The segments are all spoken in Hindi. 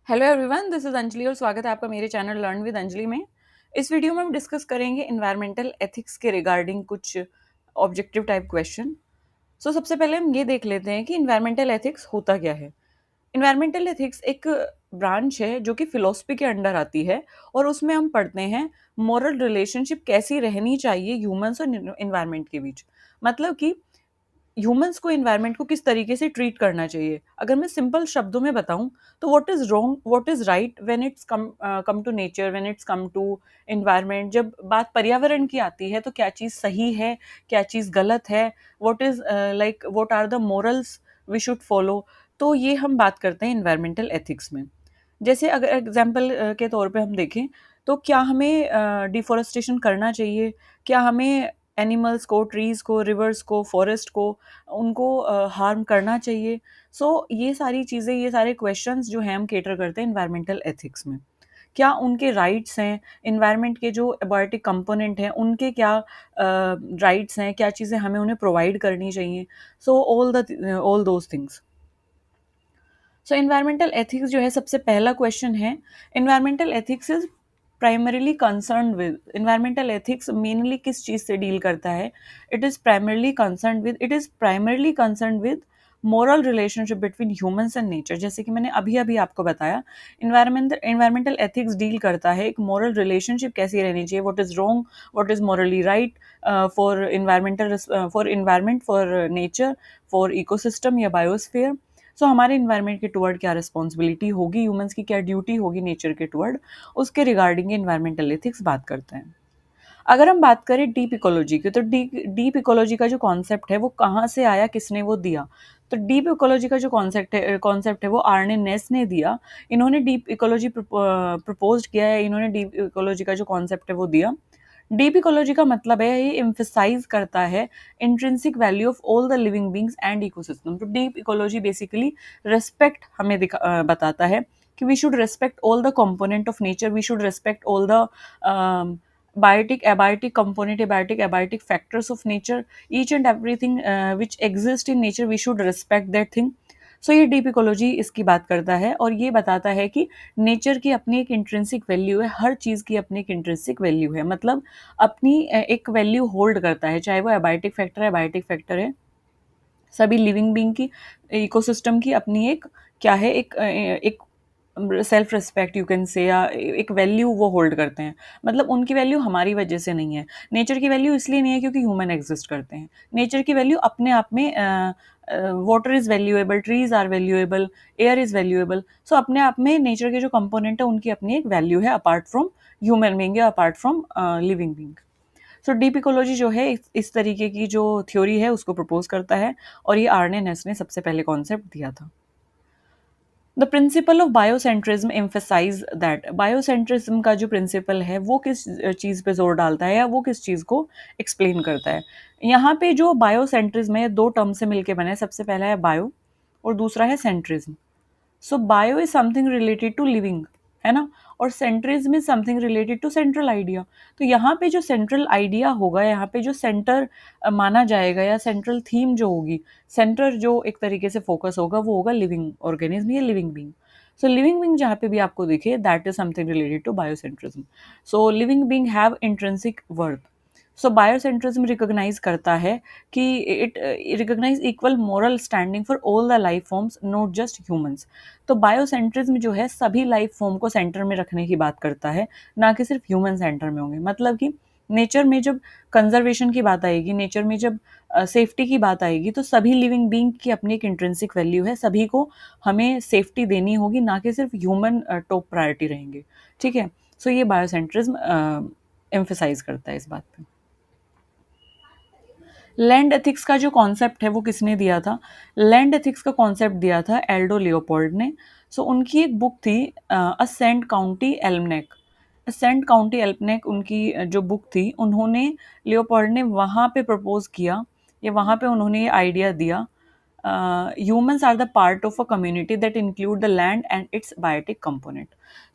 Hello everyone, this is Anjali और स्वागत है आपका मेरे चैनल लर्न विद अंजलि में। इस वीडियो में हम डिस्कस करेंगे इन्वायरमेंटल एथिक्स के रिगार्डिंग कुछ ऑब्जेक्टिव टाइप क्वेश्चन। सबसे पहले हम ये देख लेते हैं कि इन्वायरमेंटल एथिक्स होता क्या है। इन्वायरमेंटल एथिक्स एक ब्रांच है जो कि फिलोसफी के अंडर आती है और उसमें हम पढ़ते हैं मोरल रिलेशनशिप कैसी रहनी चाहिए ह्यूमंस और इन्वायरमेंट के बीच। मतलब कि ह्यूमंस को एनवायरनमेंट को किस तरीके से ट्रीट करना चाहिए। अगर मैं सिंपल शब्दों में बताऊं तो what is wrong, what is right when it's come to nature, when it's come to environment. जब बात पर्यावरण की आती है तो क्या चीज़ सही है, क्या चीज़ गलत है, what is like what are the morals we should follow. तो ये हम बात करते हैं इन्वायरमेंटल एथिक्स में। जैसे अगर एग्जाम्पल के तौर पे हम देखें तो क्या हमें डिफॉरेस्टेशन करना चाहिए, क्या हमें एनिमल्स को, ट्रीज को, रिवर्स को, फॉरेस्ट को, उनको हार्म करना चाहिए। ये सारी चीज़ें, ये सारे क्वेश्चंस जो हैं हम केटर करते हैं इन्वायरमेंटल एथिक्स में। क्या उनके राइट्स हैं, इन्वायरमेंट के जो एबायोटिक कंपोनेंट हैं उनके क्या राइट्स हैं, क्या चीज़ें हमें उन्हें प्रोवाइड करनी चाहिए। All those things. Environmental ethics जो है, सबसे पहला क्वेश्चन है, environmental ethics is primarily concern with, environmental ethics mainly किस चीज़ से डील करता है। It is primarily concern with moral relationship between humans and nature. जैसे कि मैंने अभी अभी आपको बताया, इन्वायरमेंटल एथिक्स डील करता है एक मोरल रिलेशनशिप कैसी रहनी चाहिए, what is wrong, what is Morli right for environment, for nature, for ecosystem या बायोस्फीयर। हमारे इन्वायरमेंट के टुवर्ड क्या रिस्पॉन्सिबिलिटी होगी, ह्यूमंस की क्या ड्यूटी होगी नेचर के टुवर्ड, उसके रिगार्डिंग इन्वायरमेंटल एथिक्स बात करते हैं। अगर हम बात करें डीप इकोलॉजी की, तो डीप इकोलॉजी का जो कॉन्सेप्ट है वो कहाँ से आया, किसने वो दिया। तो डीप इकोलॉजी का जो कॉन्सेप्ट है वो आर्ने नेस ने दिया। इन्होंने डीप इकोलॉजी प्रपोज किया है, इन्होंने डीप इकोलॉजी का जो कॉन्सेप्ट है वो दिया। डीप इकोलॉजी का मतलब है, ये एम्फेसाइज करता है intrinsic value of all the living beings and ecosystem. तो डीप इकोलॉजी बेसिकली रिस्पेक्ट हमें बताता है कि we should respect all the component of nature, we should respect all the biotic, abiotic component, abiotic factors of nature, each and everything which exists in nature, we should respect that thing. ये डीप इकोलॉजी इसकी बात करता है और ये बताता है कि नेचर की अपनी एक इंट्रिंसिक वैल्यू है, हर चीज़ की अपनी एक इंट्रिंसिक वैल्यू है, मतलब अपनी एक वैल्यू होल्ड करता है, चाहे वो एबायोटिक फैक्टर है, एबायोटिक फैक्टर है। सभी लिविंग बींग की, इकोसिस्टम की अपनी एक क्या है, एक self respect you can say, या एक वैल्यू वो होल्ड करते हैं। मतलब उनकी वैल्यू हमारी वजह से नहीं है, नेचर की वैल्यू इसलिए नहीं है क्योंकि ह्यूमन एग्जिस्ट करते हैं। नेचर की वैल्यू अपने आप में, water is valuable, trees are valuable, air is valuable. अपने आप में नेचर के जो कंपोनेंट है उनकी अपनी एक वैल्यू है, अपार्ट फ्रॉम ह्यूमन बींग या apart from living being. Deep ecology जो है इस तरीके की जो थ्योरी है उसको प्रपोज करता है और ये आर्ने नेस ने सबसे पहले कॉन्सेप्ट दिया था। The principle of biocentrism emphasise that, biocentrism का जो प्रिंसिपल है वो किस चीज़ पे जोर डालता है या वो किस चीज़ को एक्सप्लेन करता है। यहाँ पे जो बायोसेंट्रिज्म है दो टर्म से मिलके बना है, सबसे पहला है बायो और दूसरा है centrism. Bio is something related to living, है ना, और centrism is something related to central idea. तो यहाँ पे जो सेंट्रल आइडिया होगा, यहाँ पे जो सेंटर माना जाएगा या सेंट्रल थीम जो होगी, सेंटर जो एक तरीके से फोकस होगा वो होगा लिविंग ऑर्गेनिज्म या लिविंग बींग। लिविंग बींग जहाँ पे भी आपको दिखे, that is something related to biocentrism. Living being have intrinsic worth. Biocentrism recognise करता है कि it recognise equal moral standing for all the life forms, not just humans. Biocentrism जो है सभी लाइफ फॉर्म को सेंटर में रखने की बात करता है, ना कि सिर्फ ह्यूमन सेंटर में होंगे। मतलब कि नेचर में जब कंजर्वेशन की बात आएगी, नेचर में जब सेफ्टी की बात आएगी, तो सभी लिविंग बींग की अपनी एक इंट्रिंसिक वैल्यू है, सभी को हमें सेफ्टी देनी होगी, ना कि सिर्फ ह्यूमन टॉप प्रायोरिटी रहेंगे। ठीक है, ये बायोसेंट्रिज्म एम्फेसाइज करता है इस बात पे। लैंड एथिक्स का जो कॉन्सेप्ट है वो किसने दिया था? लैंड एथिक्स का कॉन्सेप्ट दिया था एल्डो लियोपोल्ड ने। उनकी एक बुक थी a Sand County Almanac. Sand County Almanac उनकी जो बुक थी, उन्होंने, लियोपोल्ड ने वहाँ पे प्रपोज किया, या वहाँ पे उन्होंने ये आइडिया दिया, humans are the part of a community that include the land and its biotic component.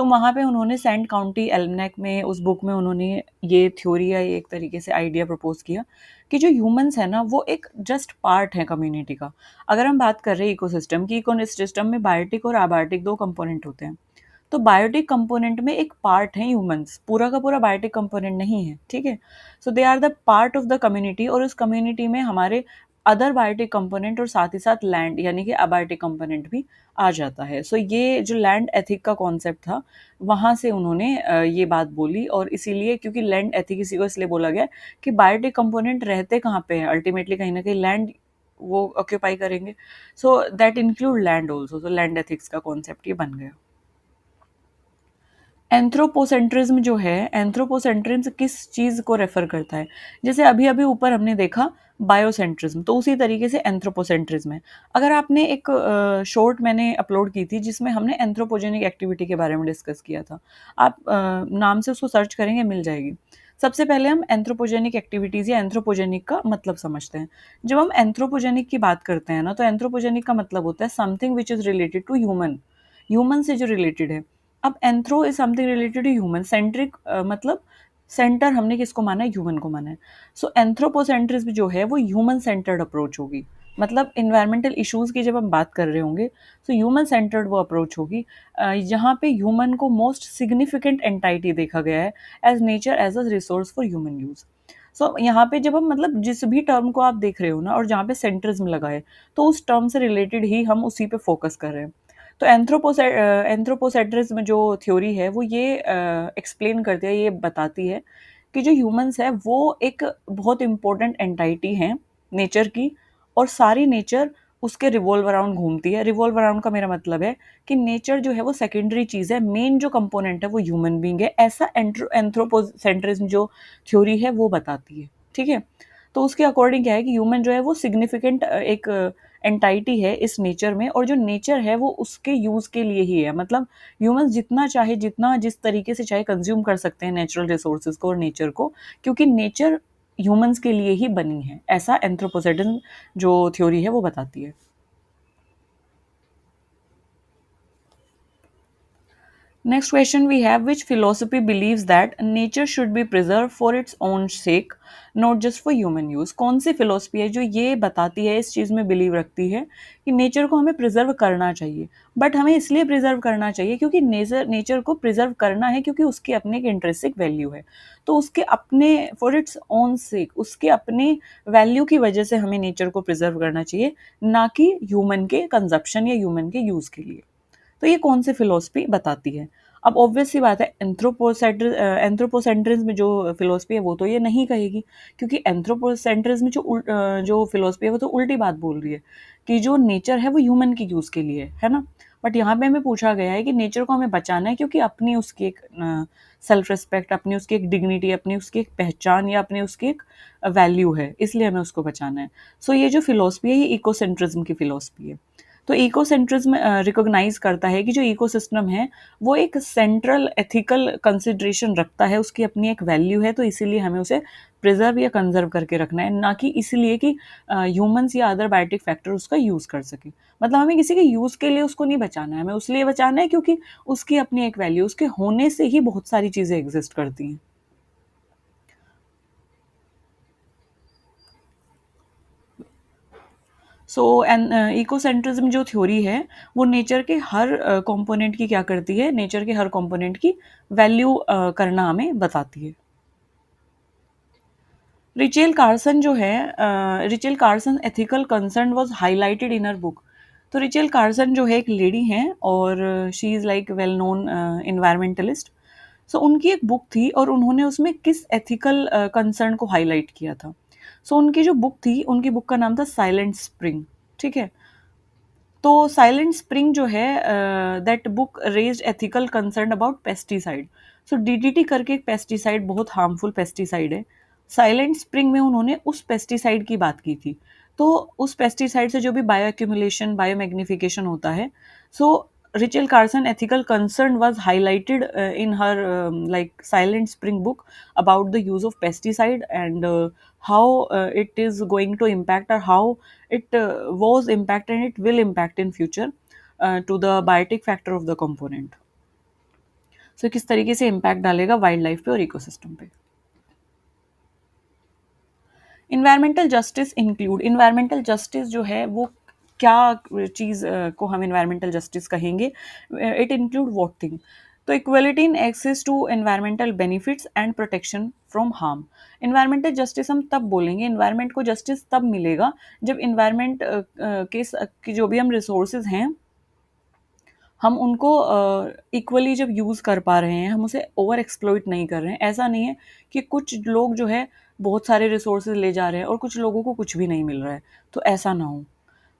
वहाँ पे उन्होंने सेंट काउंटी एल्मनेक में, उस बुक में उन्होंने ये थ्योरी या ये एक तरीके से आइडिया प्रपोज किया कि जो ह्यूमंस है ना वो एक जस्ट पार्ट है कम्युनिटी का। अगर हम बात कर रहे हैं इकोसिस्टम की, इकोसिस्टम में बायोटिक और अबायोटिक दो कंपोनेंट होते हैं। तो बायोटिक कंपोनेंट में एक पार्ट है ह्यूमंस, पूरा का पूरा बायोटिक कंपोनेंट नहीं है, ठीक है। So they are the part of the community, और उस कम्युनिटी में हमारे अदर बायोटिक कंपोनेंट और साथ ही साथ लैंड यानी कि अबायोटिक कंपोनेंट भी आ जाता है। सो ये जो लैंड एथिक का कॉन्सेप्ट था, वहाँ से उन्होंने ये बात बोली, और इसीलिए क्योंकि लैंड एथिक इसी को इसलिए बोला गया कि बायोटिक कंपोनेंट रहते कहाँ पे हैं, अल्टीमेटली कहीं ना कहीं लैंड वो ऑक्यूपाई करेंगे। So that include land also, तो लैंड एथिक्स का कॉन्सेप्ट ये बन गया। एंथ्रोपोसेंट्रिज्म जो है, एंथ्रोपोसेंट्रिज्म किस चीज़ को रेफर करता है? जैसे अभी अभी ऊपर हमने देखा बायोसेंट्रिज्म, तो उसी तरीके से एंथ्रोपोसेंट्रिज्म है। अगर आपने एक शॉर्ट मैंने अपलोड की थी जिसमें हमने एंथ्रोपोजेनिक एक्टिविटी के बारे में डिस्कस किया था, आप नाम से उसको सर्च करेंगे मिल जाएगी। सबसे पहले हम एंथ्रोपोजेनिक एक्टिविटीज़ या एंथ्रोपोजेनिक का मतलब समझते हैं। जब हम एंथ्रोपोजेनिक की बात करते हैं ना, तो एंथ्रोपोजेनिक का मतलब होता है something which is related to human, human से जो रिलेटेड है। अब anthro is something related to human centric, मतलब सेंटर हमने किसको माना है, ह्यूमन को माना है। सो एंथ्रोपोसेंट्रिज्म जो है वो ह्यूमन सेंटर्ड अप्रोच होगी, मतलब इन्वायरमेंटल इश्यूज की जब हम बात कर रहे होंगे तो ह्यूमन सेंटर्ड वो अप्रोच होगी। यहाँ पे ह्यूमन को मोस्ट सिग्निफिकेंट एंटाइटी देखा गया है as nature as a resource for human use. So यहाँ पे जब हम मतलब जिस भी टर्म को आप देख रहे हो ना, और जहाँ पे सेंट्रिज्म लगा है, तो उस टर्म से रिलेटेड ही हम उसी पे फोकस कर रहे हैं। तो एंथ्रोपोसेंट्रिज्म जो थ्योरी है वो ये एक्सप्लेन करती है, ये बताती है कि जो ह्यूमंस है वो एक बहुत इंपॉर्टेंट एंटाइटी है नेचर की, और सारी नेचर उसके रिवॉल्व अराउंड घूमती है। रिवॉल्व अराउंड का मेरा मतलब है कि नेचर जो है वो सेकेंडरी चीज़ है, मेन जो कंपोनेंट है वो ह्यूमन बीइंग है, ऐसा एंथ्रोपोसेंट्रिज्म जो थ्योरी है वो बताती है, ठीक है। तो उसके अकॉर्डिंग क्या है कि ह्यूमन जो है वो सिग्निफिकेंट एक एंटाइटी है इस नेचर में, और जो नेचर है वो उसके यूज के लिए ही है। मतलब ह्यूमंस जितना चाहे, जितना जिस तरीके से चाहे कंज्यूम कर सकते हैं नेचुरल रिसोर्सेज को और नेचर को, क्योंकि नेचर ह्यूमंस के लिए ही बनी है, ऐसा एंथ्रोपोसेंट्रिज्म जो थ्योरी है वो बताती है। Next question we have, which philosophy believes that nature should be preserved for its own sake, not just for human use? कौन सी philosophy है जो ये बताती है, इस चीज़ में बिलीव रखती है कि नेचर को हमें प्रिजर्व करना चाहिए, बट हमें इसलिए प्रिजर्व करना चाहिए क्योंकि नेचर को प्रिजर्व करना है क्योंकि उसकी अपनी एक इंट्रिंसिक वैल्यू है। तो उसके अपने फॉर इट्स ओन सेक, उसके अपने वैल्यू की वजह से हमें नेचर को प्रिजर्व करना चाहिए, ना कि ह्यूमन के कंजप्शन या ह्यूमन के यूज़ के लिए। तो ये कौन सी फिलोसफी बताती है? अब ऑब्वियस सी बात है, एंथ्रोपोसेंट्रिज्म जो फिलोसफी है वो तो ये नहीं कहेगी, क्योंकि एंथ्रोपोसेंट्रिज्म जो फिलोसफी है वो तो उल्टी बात बोल रही है कि जो नेचर है वो ह्यूमन की यूज़ के लिए है ना। बट यहाँ पे हमें पूछा गया है कि नेचर को हमें बचाना है क्योंकि अपनी उसकी एक सेल्फ रिस्पेक्ट, अपनी उसकी एक डिग्निटी, अपनी उसकी एक पहचान या अपनी उसकी एक वैल्यू है, इसलिए हमें उसको बचाना है। सो ये जो फिलोसफी है ये इकोसेंट्रिज्म की फिलोसफी है। तो इकोसेंट्रिज्म रिकॉग्नाइज करता है कि जो इकोसिस्टम है वो एक सेंट्रल एथिकल कंसिडरेशन रखता है, उसकी अपनी एक वैल्यू है, तो इसीलिए हमें उसे प्रिजर्व या कंजर्व करके रखना है, ना कि इसलिए कि ह्यूमंस या अदर बायोटिक फैक्टर उसका यूज़ कर सके। मतलब हमें किसी के यूज़ के लिए उसको नहीं बचाना है, हमें उसलिए बचाना है क्योंकि उसकी अपनी एक वैल्यू, उसके होने से ही बहुत सारी चीज़ें एग्जिस्ट करती हैं। सो एन इकोसेंट्रिज्म जो थ्योरी है वो नेचर के हर कंपोनेंट की क्या करती है, नेचर के हर कंपोनेंट की वैल्यू करना हमें बताती है। रिचेल कार्सन जो है, Rachel Carson ethical concern was highlighted in her book. तो रिचेल कार्सन जो है एक लेडी हैं, और she is like well known environmentalist. So उनकी एक बुक थी और उन्होंने उसमें किस एथिकल कंसर्न को हाईलाइट किया था। सो उनकी जो बुक थी, उनकी बुक का नाम था साइलेंट स्प्रिंग, ठीक है। तो साइलेंट स्प्रिंग जो है, that book raised ethical concern about pesticide. So DDT करके एक पेस्टिसाइड, बहुत हार्मफुल पेस्टिसाइड है। साइलेंट स्प्रिंग में उन्होंने उस पेस्टिसाइड की बात की थी। तो उस पेस्टिसाइड से जो भी बायो एक्यूमुलेशन, बायो मैग्निफिकेशन होता है, so Rachel Carson ethical concern was highlighted in her like silent spring book about the use of pesticide, and how it is going to impact, or how it was impact and it will impact in future to the biotic factor of the component. So किस तरीके से impact डालेगा वाइल्ड लाइफ पे और इकोसिस्टम पे। Environmental justice include, environmental justice जो है वो क्या चीज़ को हम एनवायरमेंटल जस्टिस कहेंगे? It include what thing? तो equality in access to environmental benefits and protection from harm. Environmental justice हम तब बोलेंगे, एनवायरमेंट को जस्टिस तब मिलेगा जब एनवायरमेंट के जो भी हम रिसोर्सेज हैं, हम उनको इक्वली जब यूज़ कर पा रहे हैं, हम उसे ओवर एक्सप्लॉइट नहीं कर रहे हैं। ऐसा नहीं है कि कुछ लोग जो है बहुत सारे रिसोर्सेज ले जा रहे हैं और कुछ लोगों को कुछ भी नहीं मिल रहा है, तो ऐसा ना हो।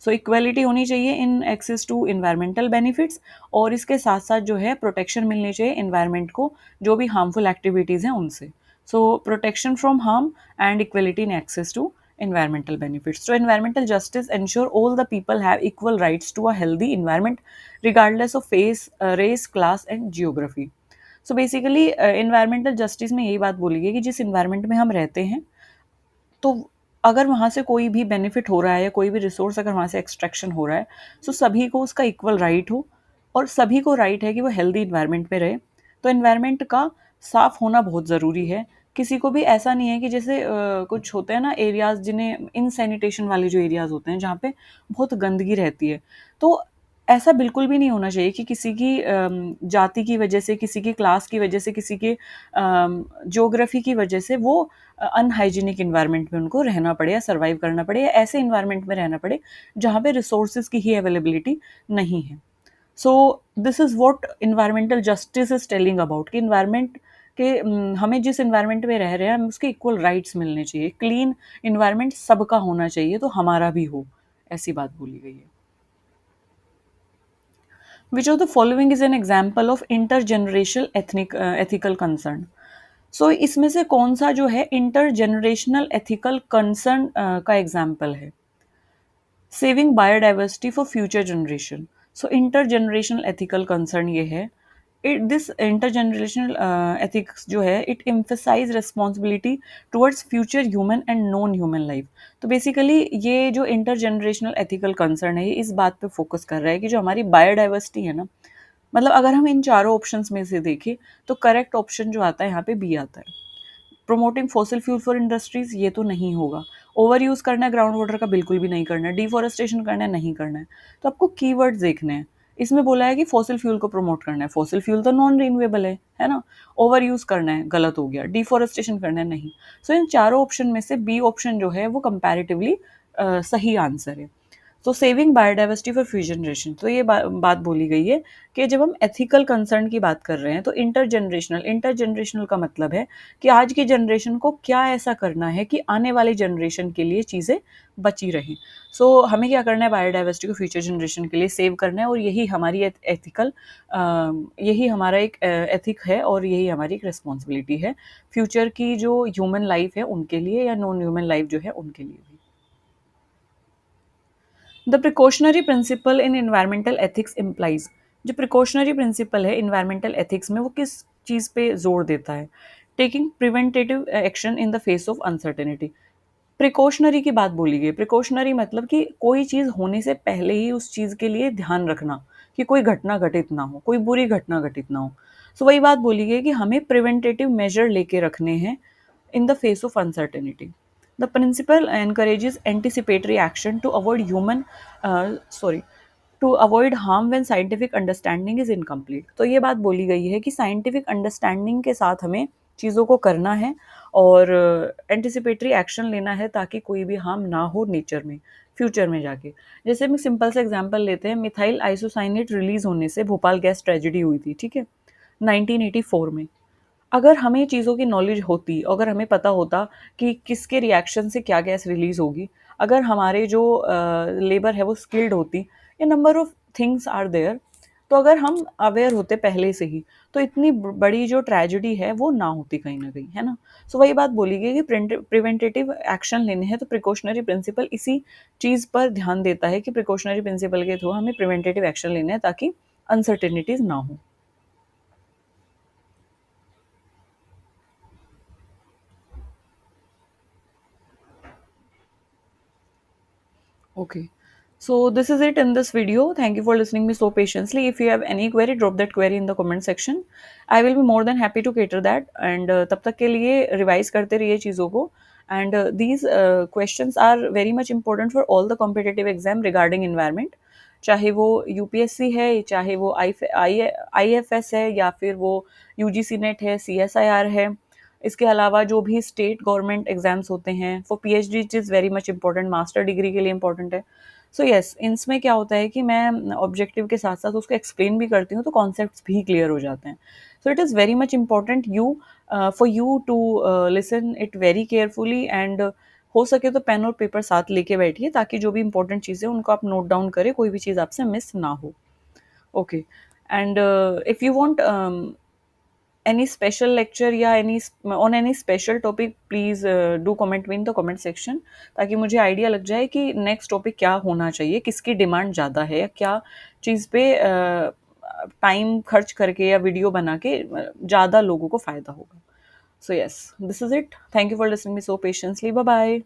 सो इक्वालिटी होनी चाहिए in access to environmental benefits, और इसके साथ साथ जो है प्रोटेक्शन मिलनी चाहिए एनवायरमेंट को जो भी हार्मफुल एक्टिविटीज़ हैं उनसे। So protection from harm and equality in access to environmental benefits. So environmental justice ensure all the people have equal rights to a healthy environment regardless of race, class and geography. So basically environmental justice में यही बात बोली गई कि जिस environment में हम रहते हैं, तो अगर वहाँ से कोई भी बेनिफिट हो रहा है या कोई भी रिसोर्स अगर वहाँ से एक्सट्रैक्शन हो रहा है, तो सभी को उसका इक्वल राइट हो, और सभी को राइट है कि वो हेल्दी इन्वायरमेंट में रहे। तो इन्वायरमेंट का साफ होना बहुत ज़रूरी है। किसी को भी ऐसा नहीं है कि जैसे कुछ होते हैं ना एरियाज़ जिन्हें इनसैनिटेशन वाले जो एरियाज़ होते हैं जहाँ पे बहुत गंदगी रहती है, तो ऐसा बिल्कुल भी नहीं होना चाहिए कि किसी की जाति की वजह से, किसी की क्लास की वजह से, किसी के ज्योग्राफी की वजह से वो अनहाइजीनिक इन्वायरमेंट में उनको रहना पड़े या सर्वाइव करना पड़े या ऐसे इन्वायरमेंट में रहना पड़े जहाँ पे रिसोर्सेज की ही अवेलेबिलिटी नहीं है। So this is what environmental justice is telling about कि इन्वायरमेंट के हमें जिस इन्वायरमेंट में रह रहे हैं हमें उसके इक्वल राइट्स मिलने चाहिए। क्लीन इन्वायरमेंट सबका होना चाहिए, तो हमारा भी हो, ऐसी बात बोली गई है। Which of the following is an example of intergenerational ethical concern? सो इसमें से कौन सा जो है इंटरजेनरेशनल एथिकल कंसर्न का एग्जाम्पल है? Saving biodiversity for future generation. So intergenerational ethical concern ये है, इट दिस इंटरजेनरेशनल एथिक्स जो है it emphasize responsibility towards future human and non human life. तो बेसिकली ये जो इंटरजेनरेशनल एथिकल कंसर्न है ये इस बात पे फोकस कर रहा है कि जो हमारी बायोडाइवर्सिटी है ना, मतलब अगर हम इन चारों ऑप्शंस में से देखें तो करेक्ट ऑप्शन जो आता है यहाँ पे बी आता है। Promoting fossil fuel for industries, ये तो नहीं होगा। ओवर यूज करना है ग्राउंड वाटर का, बिल्कुल भी नहीं करना है। डिफॉरेस्टेशन करना है, नहीं करना है। तो आपको कीवर्ड्स देखने हैं। इसमें बोला है कि फॉसिल फ्यूल को प्रमोट करना है, फॉसिल फ्यूल तो नॉन रिन्यूएबल है ना। ओवर यूज करना है, गलत हो गया। डिफॉरेस्टेशन करना है, नहीं। सो इन चारों ऑप्शन में से बी ऑप्शन जो है वो कंपैरेटिवली सही आंसर है। तो saving biodiversity for future generation, तो ये बात बोली गई है कि जब हम एथिकल कंसर्न की बात कर रहे हैं तो इंटरजेनरेशनल का मतलब है कि आज की जनरेशन को क्या ऐसा करना है कि आने वाली जनरेशन के लिए चीज़ें बची रहें। सो हमें क्या करना है, बायोडाइवर्सिटी को फ्यूचर जनरेशन के लिए सेव करना है, और यही हमारी एथिकल यही हमारा एक एथिक है और यही हमारी एक रिस्पॉन्सिबिलिटी है फ्यूचर की जो ह्यूमन लाइफ है उनके लिए या नॉन ह्यूमन लाइफ जो है उनके लिए भी। The precautionary principle in environmental ethics implies, जो प्रिकॉशनरी प्रिंसिपल है एनवायरमेंटल एथिक्स में वो किस चीज़ पे जोर देता है? Taking preventative action in the face of uncertainty. Precautionary की बात बोली गई। प्रिकॉशनरी मतलब कि कोई चीज़ होने से पहले ही उस चीज़ के लिए ध्यान रखना कि कोई घटना घटित ना हो, कोई बुरी घटना घटित ना हो। सो वही बात बोली गई कि हमें प्रिवेंटेटिव मेजर लेके रखने हैं in the face of uncertainty. The principle encourages anticipatory action to avoid to avoid harm when scientific understanding is incomplete. तो ये बात बोली गई है कि साइंटिफिक अंडरस्टैंडिंग के साथ हमें चीज़ों को करना है और एंटिसिपेटरी एक्शन लेना है ताकि कोई भी हार्म ना हो नेचर में फ्यूचर में जाके। जैसे हम सिंपल से एग्जांपल लेते हैं, मिथाइल आइसोसाइनेट रिलीज होने से भोपाल गैस ट्रेजेडी हुई थी, ठीक है, 1984 में। अगर हमें चीज़ों की नॉलेज होती, अगर हमें पता होता कि किसके रिएक्शन से क्या गैस रिलीज़ होगी, अगर हमारे जो लेबर है वो स्किल्ड होती, ये number of things are there, तो अगर हम अवेयर होते पहले से ही तो इतनी बड़ी जो ट्रेजेडी है वो ना होती कहीं ना कहीं, है ना। सो वही बात बोली गई कि प्रिवेंटेटिव एक्शन लेने हैं तो प्रिकॉशनरी प्रिंसिपल इसी चीज़ पर ध्यान देता है कि प्रिकॉशनरी प्रिंसिपल के थ्रू हमें प्रिवेंटेटिव एक्शन लेने हैं ताकि अनसर्टेनिटीज़ ना हो। Okay. So this is it in this video. Thank you for listening me so patiently. If you have any query, drop that query in the comment section. I will be more than happy to cater that. And तब तक के लिए revise करते रहिए चीज़ों को and these questions are very much important for all the competitive exam regarding environment, चाहे वो यूपीएससी है, चाहे वो आईएफएस है, या फिर वो यूजीसी नेट है, सीएसआईआर है। इसके अलावा जो भी स्टेट गवर्नमेंट एग्जाम्स होते हैं for PhD it is very much important, master degree के लिए इंपॉर्टेंट है। सो यस, इनमें क्या होता है कि मैं ऑब्जेक्टिव के साथ साथ उसको एक्सप्लेन भी करती हूँ, तो कॉन्सेप्ट्स भी क्लियर हो जाते हैं। So it is very much important for you to listen it very carefully, and हो सके तो पेन और पेपर साथ लेके बैठिए, ताकि जो भी इंपॉर्टेंट चीज़ें उनको आप नोट डाउन करें, कोई भी चीज़ आपसे मिस ना हो। Okay, and if you want any special lecture या on any special topic, please do comment me in the comment section, ताकि मुझे आइडिया लग जाए कि नेक्स्ट टॉपिक क्या होना चाहिए, किसकी डिमांड ज़्यादा है, या क्या चीज़ पे टाइम खर्च करके या वीडियो बना के ज़्यादा लोगों को फ़ायदा होगा। So yes, this is it. Thank you for listening me so patiently. Bye bye.